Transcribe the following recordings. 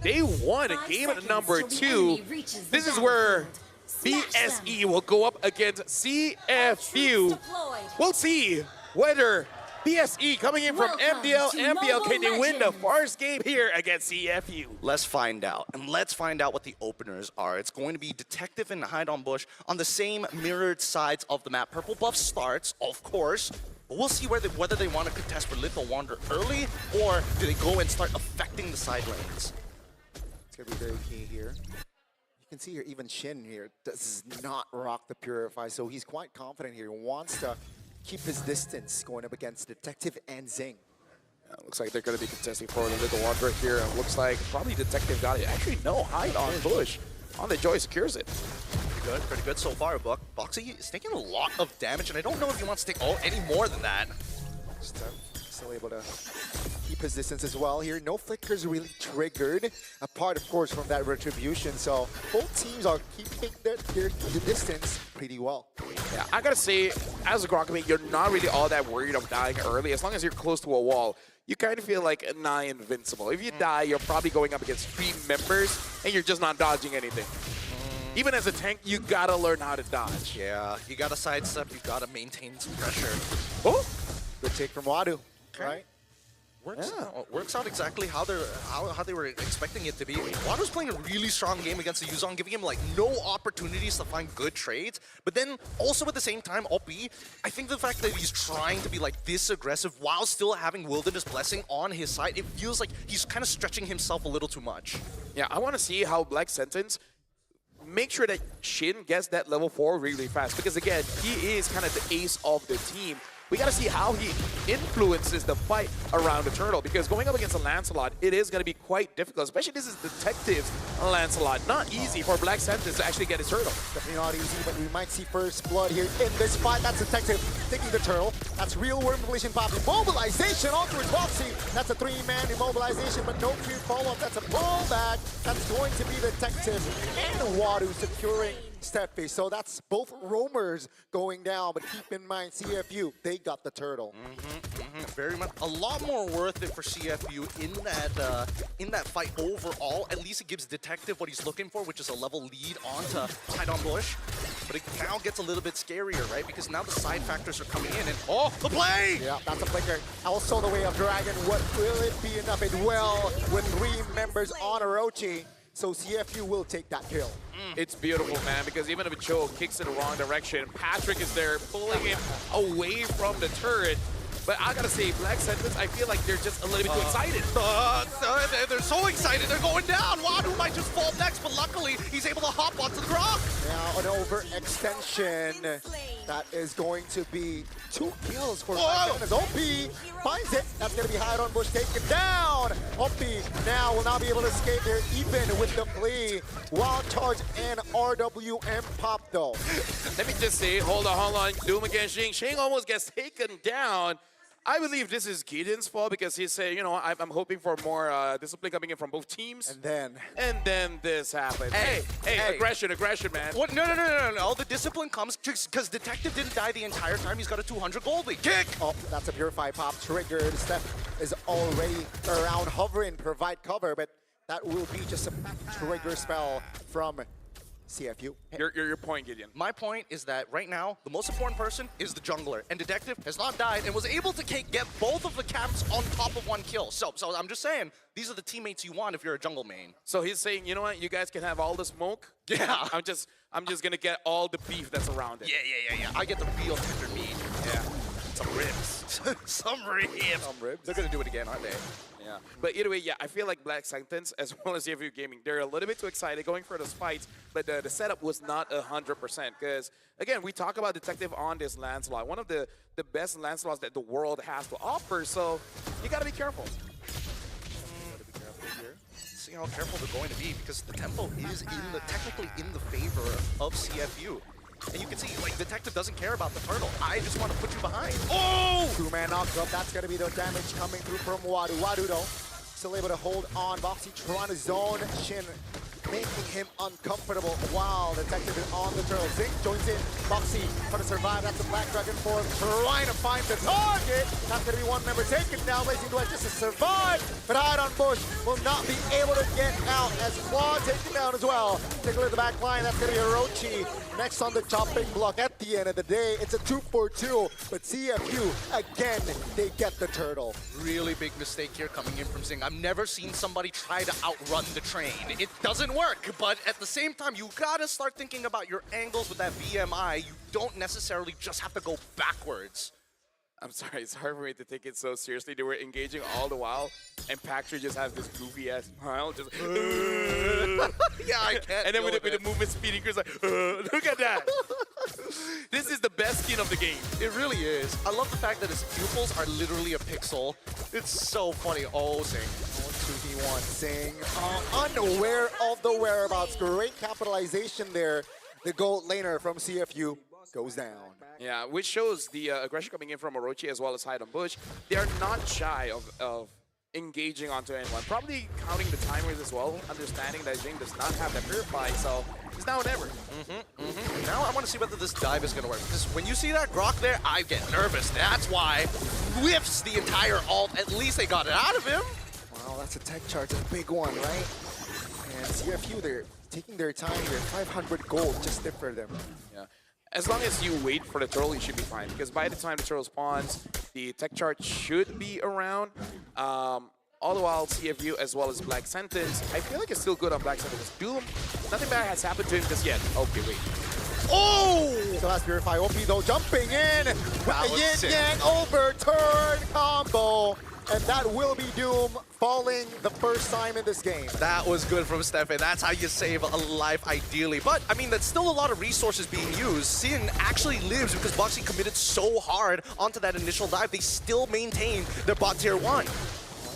they won a game at number 2. This is where BSE will go up against CFU. We'll see whether BSE coming in from MDL, can they win the first game here against CFU? Let's find out. And let's find out what the openers are. It's going to be Detective and Hide on Bush on the same mirrored sides of the map. Purple buff starts, of course. But we'll see whether they want to contest for Lethal Wander early, or do they go and start affecting the side lanes. It's going to be very key here. You can see here, even Shin here does not rock the Purify, so he's quite confident here. He wants to keep his distance going up against Detective and Zing. Yeah, looks like they're going to be contesting for the Little Wanderer here. And looks like probably Detective got it. Actually, no, Hide on Bush. On the Joy secures it. Pretty good so far. Boxy is taking a lot of damage, and I don't know if he wants to take any more than that. Still able to keep his distance as well here. No flickers really triggered, apart, of course, from that retribution. So both teams are keeping their distance pretty well. Yeah, I gotta say, as a Grokkamate, you're not really all that worried of dying early. As long as you're close to a wall, you kind of feel like nigh invincible. If you die, you're probably going up against 3 members, and you're just not dodging anything. Even as a tank, you gotta learn how to dodge. Yeah, you gotta sidestep, you gotta maintain some pressure. Oh! Good take from Wadu, right? Works out exactly how they were expecting it to be. Wadu's playing a really strong game against the Yuzong, giving him like no opportunities to find good trades. But then also at the same time, Oppi, I think the fact that he's trying to be like this aggressive while still having Wilderness Blessing on his side, it feels like he's kind of stretching himself a little too much. Yeah, I want to see how Black Sentence make sure that Shin gets that level 4 really fast, because again, he is kind of the ace of the team. We got to see how he influences the fight around the turtle, because going up against a Lancelot, it is going to be quite difficult, especially this is Detective's Lancelot. Not easy for Black Sentence to actually get his turtle. Definitely not easy, but we might see first blood here in this fight. That's Detective taking the turtle. That's real worm collision pop. Immobilization onto his Boxy. That's a 3-man immobilization, but no clear follow-up. That's a pullback. That's going to be Detective and Wadu securing Stepface. So that's both roamers going down, but keep in mind, CFU, they got the turtle. Very much. A lot more worth it for CFU in that fight overall. At least it gives Detective what he's looking for, which is a level lead onto Hide on Bush. But it now gets a little bit scarier, right? Because now the side factors are coming in, and oh, the play! Yeah, that's a flicker. Also the way of Dragon. What will it be enough? It will with 3 members on Orochi. So CFU will take that kill. It's beautiful, man, because even if Cho kicks in the wrong direction, Patrick is there pulling him away from the turret. But I gotta say, Black Sentence, I feel like they're just a little bit too excited. They're so excited, they're going down. Wadu might just fall next, but luckily he's able to hop onto the rock. Now an overextension. That is going to be 2 kills for Black Sentence. Oppi finds it. That's going to be Hide on Bush taken down. Oppi now will not be able to escape there even with the play. Wild Charge and RWM pop though. Let me just say, hold on. Doom against Shing. Shing almost gets taken down. I believe this is Gideon's fault, because he said, you know, I'm hoping for more discipline coming in from both teams. And then this happened. Hey, aggression, man. What? No. The discipline comes because Detective didn't die the entire time. He's got a 200 gold lead. Kick! Oh, that's a Purify pop triggered. Steph is already around hovering, provide cover, but that will be just a trigger spell from CFU. Your point, Gideon. My point is that right now, the most important person is the jungler, and Detective has not died and was able to get both of the camps on top of 1 kill. So I'm just saying, these are the teammates you want if you're a jungle main. So he's saying, you know what, you guys can have all the smoke. Yeah. I'm just gonna get all the beef that's around it. Yeah. I get the real tender meat. Yeah. Some ribs. Some ribs. They're gonna do it again, aren't they? Yeah. But either way, yeah, I feel like Black Sentence, as well as CFU Gaming, they're a little bit too excited going for those fights, but the setup was not 100%. Because, again, we talk about Detective on this Lancelot, one of the best Lancelots that the world has to offer, so you gotta be careful. Gotta be careful here. See how careful they're going to be, because the tempo is technically in the favor of CFU. And you can see, like, Detective doesn't care about the turtle. I just want to put you behind. Oh! 2-man knocked up. That's going to be the damage coming through from Wadu. Wadu, though, still able to hold on. Boxy trying to zone Shin making him uncomfortable. Wow, Detective is on the turtle. Zink joins in. Foxy trying to survive. That's the Black Dragon form, trying to find the target. That's going to be one member taken down. Blazing Duet just to survive, but Hide on Bush will not be able to get out as Claw taken down as well. Take a look at the back line. That's going to be Orochi next on the chopping block. At the end of the day, it's a 2-for-2, but CFU, again, they get the turtle. Really big mistake here coming in from Zing. I've never seen somebody try to outrun the train. It doesn't work, but at the same time, you gotta start thinking about your angles with that VMI. You don't necessarily just have to go backwards. I'm sorry, it's hard for me to take it so seriously. They were engaging all the while, and Paxter just has this goofy ass smile, just Yeah, I can't. and then with the movement speed increase, like, look at that. This is the best skin of the game. It really is. I love the fact that his pupils are literally a pixel. It's so funny. Oh, Zing. 2v1 Zing, unaware of the whereabouts. Great capitalization there. The gold laner from CFU goes down. Yeah, which shows the aggression coming in from Orochi as well as Hide on Bush. They are not shy of engaging onto anyone. Probably counting the timers as well, understanding that Zing does not have that Purify, so it's now or never. Now I want to see whether this dive is going to work. Because when you see that Grok there, I get nervous. That's why whiffs the entire ult. At least they got it out of him. Wow, that's a tech charge, a big one, right? And CFU, they're taking their time here. 500 gold just there for them. Yeah. As long as you wait for the turtle, you should be fine. Because by the time the turtle spawns, the tech chart should be around. All the while, CFU as well as Black Sentence, I feel like it's still good on Black Sentence. Doom, nothing bad has happened to him just yet. Okay, wait. Oh! So that's Purify. OP though jumping in with the yin-yang overturn combo. And that will be Doom falling the first time in this game. That was good from Stefan. That's how you save a life, ideally. But, I mean, that's still a lot of resources being used. Sin actually lives because Boxy committed so hard onto that initial dive. They still maintain their bot tier 1.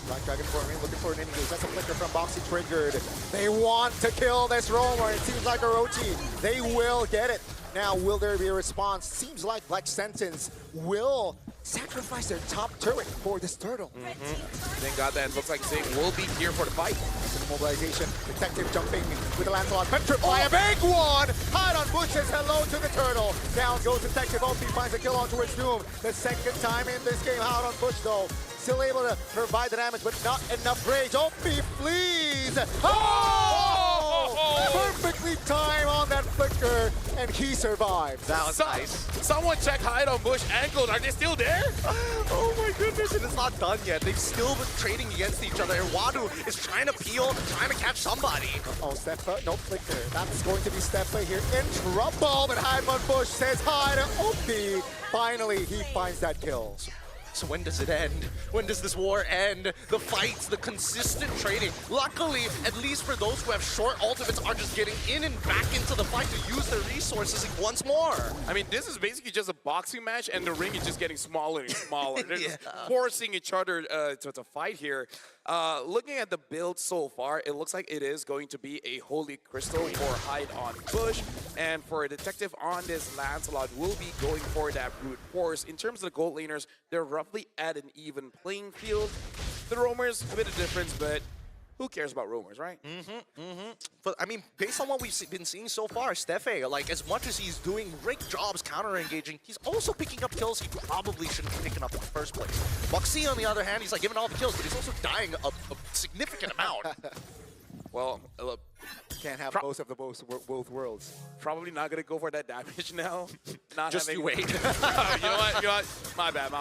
Black Dragon forming, looking for an engage. That's a flicker from Boxy triggered. They want to kill this roamer. It seems like Orochi. They will get it. Now, will there be a response? Seems like Black Sentence will sacrifice their top turret for this turtle. Thank God that. Looks like Zing will be here for the fight. Mobilization. Detective jumping with the Lancelot. Petrify, a big one! Hide on Bush says hello to the turtle. Down goes Detective. OP finds a kill on towards Doom. The second time in this game. Hide on Bush though. Still able to provide the damage, but not enough rage. OP flees! Oh! Perfectly timed on that flicker, and he survives. That was nice. Someone check Hide on Bush ankles. Are they still there? Oh my goodness, and it's not done yet. They've still been trading against each other, and Wadu is trying to peel, trying to catch somebody. Oh, Stefa, no flicker. That's going to be Stefa here in trouble, but Hide on Bush says hi to OP. Finally, he finds that kill. So when does it end? When does this war end? The fights, the consistent trading. Luckily, at least for those who have short ultimates, are just getting in and back into the fight to use their resources once more. I mean, this is basically just a boxing match, and the ring is just getting smaller and smaller. They're just Yeah. forcing each other to fight here. Looking at the build so far, it looks like it is going to be a Holy Crystal for Hide on Bush. And for a Detective on this, Lancelot will be going for that brute force. In terms of the gold laners, they're roughly at an even playing field. The roamers, a bit of difference, but who cares about roamers, right? But I mean, based on what we've been seeing so far, Stefe, like as much as he's doing great jobs counter-engaging, he's also picking up kills he probably shouldn't be picking up in the first place. Buxy, on the other hand, he's like giving all the kills, but he's also dying a significant amount. Well, Can't have both worlds. probably not going to go for that damage now. Not Just having... you wait. You know what? My bad.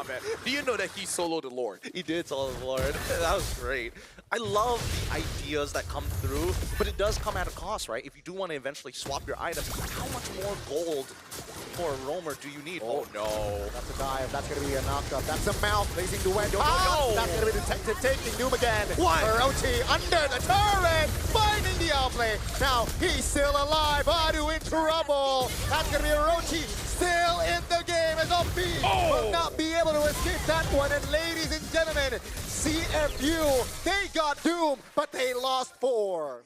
Do you know that he soloed the Lord? He did, Soul of the Lord. That was great. I love the ideas that come through, but it does come at a cost, right? If you do want to eventually swap your items, how much more gold for a roamer do you need? Oh no. That's a dive. That's going to be a knock-up. That's a mouth. Blazing Duet. Yo. That's going to be Detective taking Doom again. What? Orochi under the turret. Finding the outplay. Now he's still alive. Adu in trouble. That's going to be Orochi still in the game as OP will not be able to escape that one. And ladies and gentlemen, CFU, they got Doom, but they lost 4.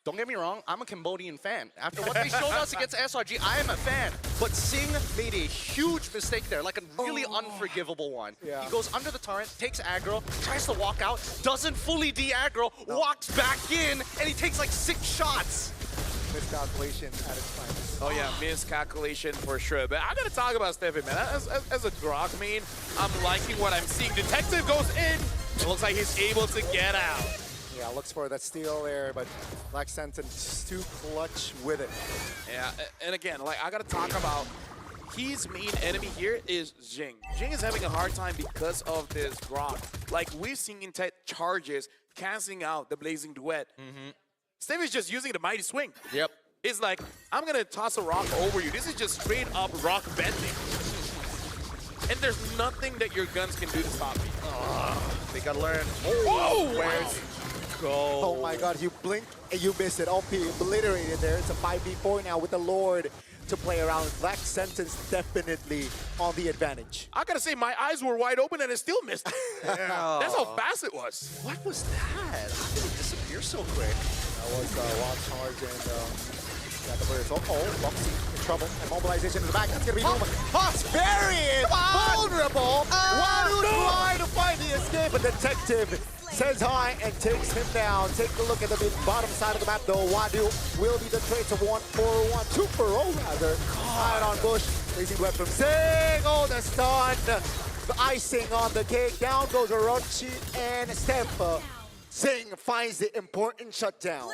don't get me wrong, I'm a Cambodian fan. After what they showed us against SRG, I am a fan. But Singh made a huge mistake there, like a really unforgivable one. Yeah. He goes under the turret, takes aggro, tries to walk out, doesn't fully de-aggro, walks back in, and he takes like 6 shots. Miscalculation at its finest. Oh yeah, miscalculation for sure. But I gotta talk about Stefan, man. As a Grok main, I'm liking what I'm seeing. Detective goes in. It looks like he's able to get out. Yeah, looks for that steal there, but Black Sentence too clutch with it. Yeah, and again, like I gotta talk about his main enemy here is Jing. Jing is having a hard time because of this Grok. Like we've seen in tech charges casting out the Blazing Duet. Steve is just using the Mighty Swing. Yep. It's like, I'm gonna toss a rock over you. This is just straight up rock bending. And there's nothing that your guns can do to stop me. They gotta learn. Whoa! Where's go? Oh my god, you blink and you miss it. OP obliterated there. It's a 5v4 now with the Lord to play around. Black Sentence definitely on the advantage. I gotta say, my eyes were wide open and it still missed. Yeah. That's how fast it was. What was that? How did it disappear so quick? That was wild charge and got the burst. Boxy in trouble. And mobilization in the back. That's gonna be Hawks very vulnerable. Wadu trying to find the escape, but Detective says hi and takes him down. Take a look at the bottom side of the map though. Wadu will be the traits of 1-4-1, 2-4-0 rather. Hide on Bush. Blazing Web from Sing. Oh, the stun. The icing on the cake. Down goes Orochi and Steph. Sing finds the important shutdown.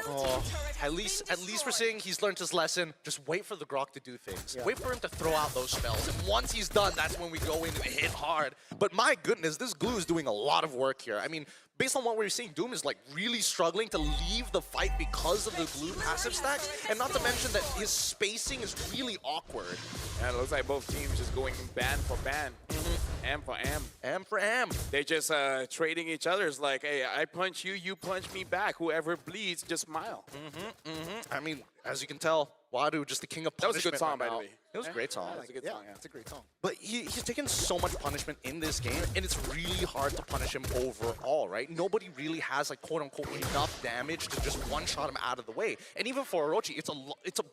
At least we're saying he's learned his lesson. Just wait for the Grok to do things. Wait for him to throw out those spells. And once he's done, that's when we go in and hit hard. But my goodness, this glue is doing a lot of work here. I mean, based on what we're seeing, Doom is like really struggling to leave the fight because of the glue passive stacks. And not to mention that his spacing is really awkward. And it looks like both teams just going ban for ban. Am for am. Am for am. They just trading each other. It's like, hey, I punch you, you punch me back. Whoever bleeds, just smile. I mean, as you can tell, Wadu just the king of That was punishment. a good song, right by the now. way. It was a great song. That's a good Yeah, song, yeah. it's a great song. But he's taken so much punishment in this game, and it's really hard to punish him overall, right? Nobody really has, like, quote-unquote, enough damage to just one-shot him out of the way. And even for Orochi, it's a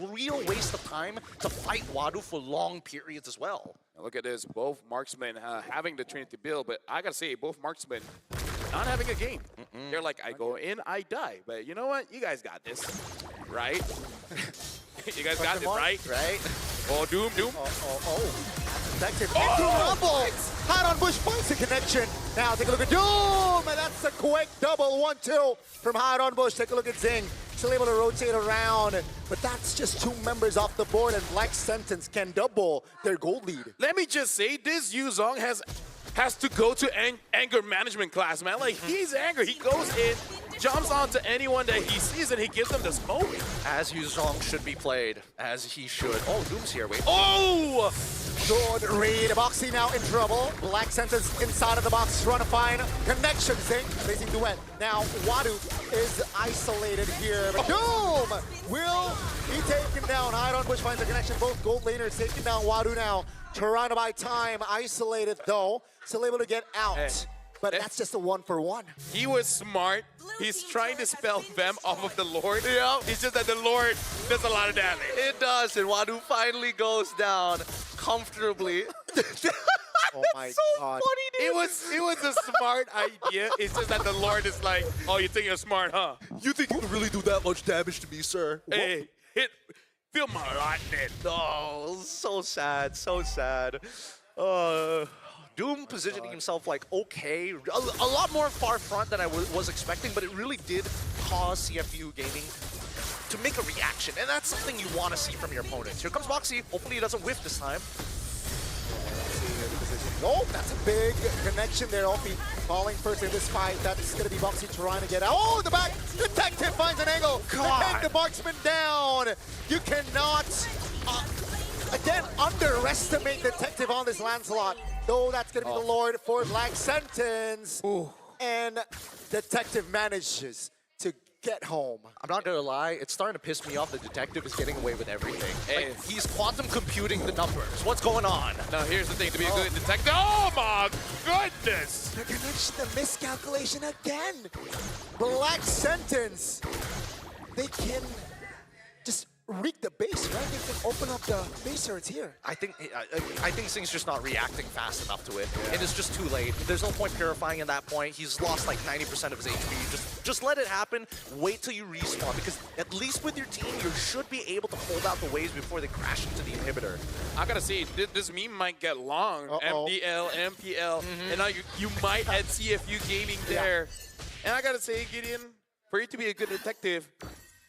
real waste of time to fight Wadu for long periods as well. Now look at this. Both marksmen having the Trinity build, but I gotta say, both marksmen not having a game. They're like, I go in, I die. But you know what? You guys got this, right? You guys got this, right? Right? Oh, Doom. Detective into rumble. Hot on Bush finds the connection. Now take a look at Doom, and that's a quick double 1-2 from Hot on Bush. Take a look at Zing. Still able to rotate around, but that's just 2 members off the board, and Black Sentence can double their gold lead. Let me just say, this Yuzong has to go to anger management class, man. Like, he's angry. He goes in, jumps onto anyone that he sees, and he gives them the smoke. As Yuzong should be played, as he should. Oh, Doom's here, wait. Oh! Good read. Boxy now in trouble. Black Sentence inside of the box trying to find connection. Zing facing Duet. Now Wadu is isolated here, but Doom will be taken down. Hide on Bush finds the connection. Both gold laners taking down Wadu now. Toronto by time, isolated though. Still able to get out. Hey. But that's just a 1-for-1. He was smart. He's trying to spell them off of the Lord. Yeah. It's just that the Lord does a lot of damage. It does, and Wadu finally goes down comfortably. Oh my so god. funny, dude. It was a smart idea. It's just that the Lord is like, oh, you think you're smart, huh? You think you can really do that much damage to me, sir? Hey, feel my lightning. Oh, so sad, so sad. Doom positioning himself like okay, a lot more far front than I was expecting, but it really did cause CFU Gaming to make a reaction, and that's something you want to see from your opponents. Here comes Boxy. Hopefully he doesn't whiff this time. Oh, that's a big connection there. Opie falling first in this fight. That's going to be Boxy trying to get out. Oh, in the back. Detective finds an angle. Take the marksman down. You cannot, again, underestimate Detective on this Lancelot. Though that's going to be the Lord for Black Sentence. And Detective manages to get home. I'm not gonna lie, it's starting to piss me off that Detective is getting away with everything. Hey. Like, he's quantum computing the numbers. What's going on? Now here's the thing, to be a good detective. Oh my goodness! The connection, the miscalculation again. Black Sentence they can just wreak the base, right? They can open up the base turrets here. I think Sing's just not reacting fast enough to it, and it's just too late. There's no point purifying at that point. He's lost like 90% of his HP. Just let it happen. Wait till you respawn, because at least with your team, you should be able to hold out the waves before they crash into the inhibitor. I gotta say, this meme might get long. Uh-oh. MDL, MPL, and now you might add CFU gaming there. And I gotta say, Gideon, for you to be a good detective,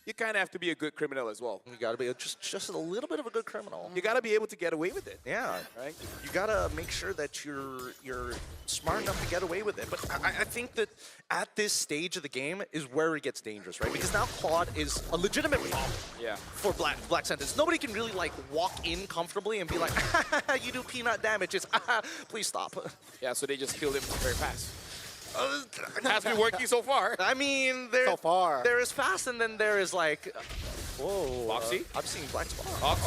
you kind of have to be a good criminal as well. You gotta be just a little bit of a good criminal. You gotta be able to get away with it. Yeah, Right? You gotta make sure that you're smart enough to get away with it. But I think that at this stage of the game is where it gets dangerous, right? Because now Claude is a legitimate problem for Black Sentence. Nobody can really like walk in comfortably and be like, you do peanut damage. It's please stop. Yeah, so they just killed him very fast. Has been working so far. I mean, So far. there is fast, and then there is like, whoa. Foxy? I'm seeing Black Spawn.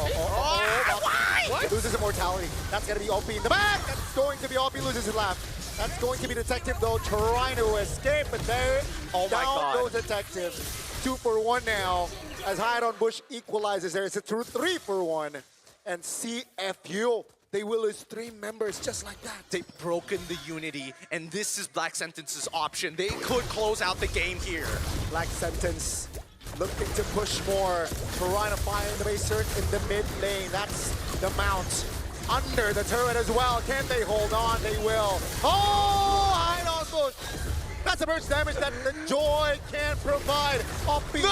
What? Loses immortality. That's going to be OP in the back. That's going to be OP, loses his left. That's going to be Detective, though, trying to escape. But there, Oh my down God. goes Detective. 2 for 1 now. As Hide on Bush equalizes there. It's a 3 for 1. And CFU, they will lose 3 members just like that. They've broken the unity, and this is Black Sentence's option. They could close out the game here. Black Sentence looking to push more. Trying to find the base turret in the mid lane. That's the mount. Under the turret as well. Can they hold on? They will. Oh, Hide on Bush. That's a burst damage that the Joy can provide. Offbeat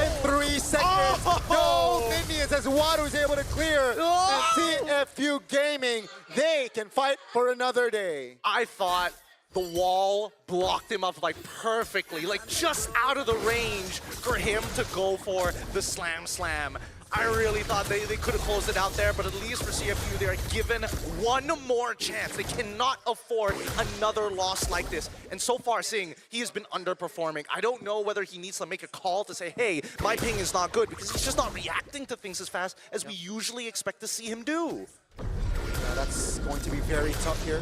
in 3 seconds. No minions as Wadu's able to clear. And CFU Gaming, they can fight for another day. I thought the wall blocked him up like perfectly, like just out of the range for him to go for the slam. I really thought they could have closed it out there, but at least for CFU, they are given one more chance. They cannot afford another loss like this. And so far, Sing, he has been underperforming. I don't know whether he needs to make a call to say, hey, my ping is not good, because he's just not reacting to things as fast as we usually expect to see him do. That's going to be very tough here.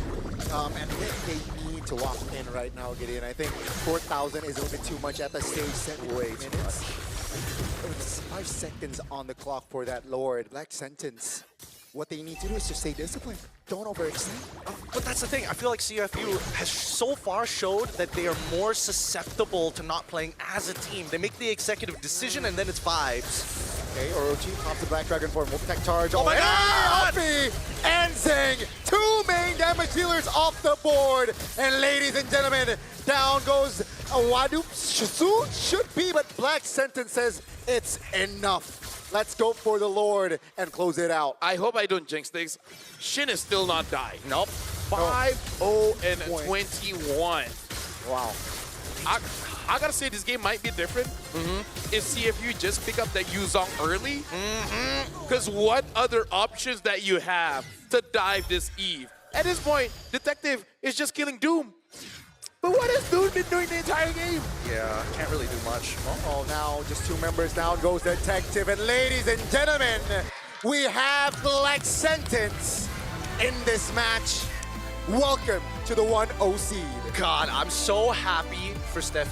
And they need to lock in right now, Gideon. I think 4,000 is a little bit too much at the stage. 7 minutes. It's 5 seconds on the clock for that Lord. Black Sentence. What they need to do is just stay disciplined. Don't overextend. But that's the thing. I feel like CFU has so far showed that they are more susceptible to not playing as a team. They make the executive decision, and then it's vibes. Okay, Orochi pops the Black Dragon for a multi-tech charge. Oh my God! Alfie and Zing, 2 main damage dealers off the board. And ladies and gentlemen, down goes Wadu. Soon should be, but Black Sentence says it's enough. Let's go for the Lord and close it out. I hope I don't jinx things. Shin is still not dying. Nope. 5-0-21. Wow. I gotta say, this game might be different if CFU just pick up that Yuzong early. Because what other options that you have to dive this Eve? At this point, Detective is just killing Doom. But what has Doom been doing the entire game? Yeah, can't really do much. Uh-oh, now just 2 members down goes Detective. And ladies and gentlemen, we have Black Sentence in this match. Welcome to the 1-0 seed. God, I'm so happy for Steph.